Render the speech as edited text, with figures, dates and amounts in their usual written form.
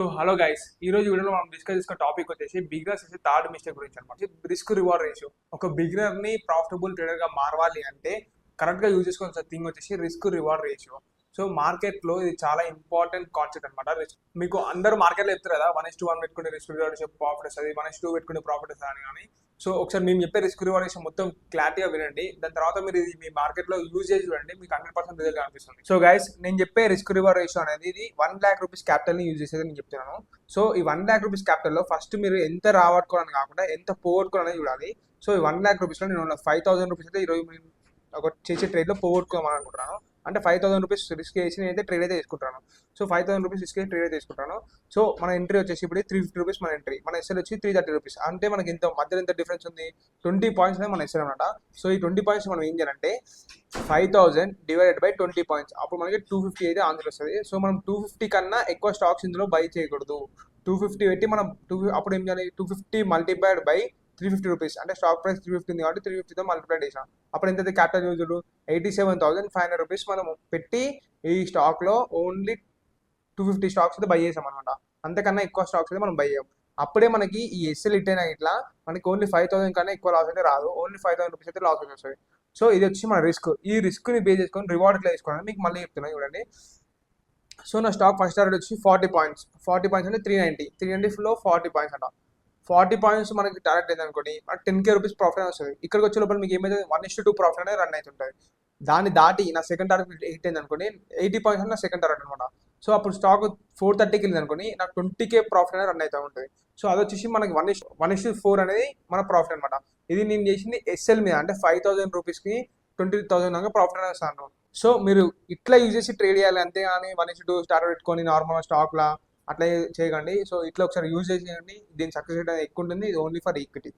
So hello guys, ఈ రోజు వీడియోలో మనం డిస్కస్ చేసుకున్న టాపిక్ వచ్చేసి బిగినర్స్ చేసే థర్డ్ మిస్టేక్ గురించి అనమాట. Risk reward ratio. ఒక బిగినర్ ని ప్రాఫిటబుల్ ట్రేడర్ గా మారవాలి అంటే కరెక్ట్ గా యూజ్ చేసుకోవాల్సిన థింగ్ వచ్చేసి risk reward ratio. So market లో ఇది చాలా ఇంపార్టెంట్ కాన్సెప్ట్ అనమాట. మీకు అందరూ మార్కెట్ లో చెప్తారు కదా, 1:1 పెట్టుకునే రిస్క్ రివార్డ్ రేషియో ప్రాఫిట్ వస్తుంది, 1:2 పెట్టుకునే ప్రాఫిట్ వస్తుంది అని. కానీ సో ఒకసారి మేము చెప్పే రిస్క్ రివార్డ్ రేషియో మొత్తం క్లారిటీగా వినండి. దాని తర్వాత మీరు ఇది మీ మార్కెట్ లో యూజ్ చేసి చూడండి, మీకు 100% రిజల్ట్ కనిపిస్తుంది. సో గైస్, నేను చెప్పే రిస్క్ రివార్డ్ రేషియో అనేది ఇది 1,00,000 రూపీస్ క్యాపిటల్ ని యూజ్ చేసేది నేను చెప్తున్నాను. సో ఈ 1,00,000 రూపీస్ క్యాపిటల్ లో ఫస్ట్ మీరు ఎంత రావట్టుకోవాలని కాకుండా ఎంత పోగొట్టుకోవాలని చూడాలి. సో ఈ 1,00,000 రూపీస్ లో నేను 5,000 రూపీస్ అయితే ఈరోజు ఒక చేసే ట్రేడ్ లో పోగొట్టుకోమని అనుకుంటున్నాను. అంటే 5,000 రూపీస్ రిస్క్ చేసి నేనైతే ట్రేడ్ అయితే తీసుకుంటాను. సో 5,000 రూపీస్ రిస్క్ ట్రేడ్ అయితే తీసుకుంటాను. సో మన ఎంట్రీ వచ్చేసి ఇప్పుడు 350 రూపీస్ మన ఎంట్రీ, మన ఎస్ఎల్ వచ్చి 330 రూపీస్. అంటే మనకి ఇంత మధ్యలో ఎంత డిఫరెన్స్ ఉంది, 20 పాయింట్స్ అనేది మన ఎస్ఎల్ అనమాట. సో ఈ 20 పాయింట్స్ మనం ఏం చేయాలంటే 5,000 డివైడెడ్ బై 20 పాయింట్స్, అప్పుడు మనకి 250 అయితే ఆన్సర్ వస్తుంది. సో మనం 250 కన్నా ఎక్కువ స్టాక్స్ ఇందులో బై చేయకూడదు. 250 పెట్టి మనం అప్పుడు ఏం చేయాలి, 250 మల్టిప్లైడ్ బై 350 రూపీస్, అంటే స్టాక్ ప్రైస్ 350 ఉంది కాబట్టి 350తో మల్టిప్లై చేసాం. అప్పుడు ఎంత క్యాపిటల్ యూజ్డ్ 87,500 రూపీస్ మనం పెట్టి ఈ స్టాక్ లో ఓన్లీ 250 స్టాక్స్ అయితే బై చేసాం అనమాట. అంతకన్నా ఎక్కువ స్టాక్స్ అయితే మనం బై చేయం. అప్పుడే మనకి ఈ ఎస్ఎల్ ఇట్టైనా ఇట్లా మనకి ఓన్లీ 5,000 కన్నా ఎక్కువ లాస్ అయితే రాదు, ఓన్లీ 5,000 రూపీస్ అయితే లాస్ వస్తుంది. సో ఇది వచ్చి మన రిస్క్. ఈ రిస్క్ ని బేస్ చేసుకొని రివార్డ్ ఎట్లా తీసుకోవాలని మీకు మళ్ళీ చెప్తున్నాను చూడండి. సో నా స్టాక్ ఫస్ట్ టార్గెట్ వచ్చి 40 పాయింట్స్. 40 పాయింట్స్ అంటే 390లో 40 పాయింట్స్ అంట. 40 పాయింట్స్ మనకి టార్గెట్ అయింది అనుకోండి, మనకి 10K రూపీస్ ప్రాఫిట్ వస్తుంది. ఇక్కడికి వచ్చే లోపల మీకు ఏమైతే 1:2 ప్రాఫిట్ అనేది రన్ అవుతుంటుంది. దాన్ని దాటి నా సెకండ్ టార్గెట్ హిట్ అయింది అనుకోండి, 80 పాయింట్స్ అంటే నా సెకండ్ టార్గెట్ అనమాట. సో అప్పుడు స్టాక్ 430కి వెళ్ళింది అనుకోండి, నాకు 20K ప్రాఫిట్ అనేది రన్ అవుతూ ఉంటుంది. సో అది వచ్చేసి మనకి 1:4 అనేది మన ప్రాఫిట్ అనమాట. ఇది నేను చేసింది ఎస్ఎల్ మీద, అంటే 5,000 రూపీస్కి 20,000 దాకా ప్రాఫిట్ అనేది వస్తాను. సో మీరు ఇట్లా యూజ్ చేసి ట్రేడ్ చేయాలి, అంతే కానీ 1:2 స్టార్ పెట్టుకొని నార్మల్ స్టాక్లా అట్లా చేయకండి. సో ఇట్లా ఒకసారి యూజ్ చేసేయండి, దీని సక్సెస్ రేట్ అనేది ఎక్కువ ఉంటుంది. ఇది ఓన్లీ ఫర్ ఈక్విటీ.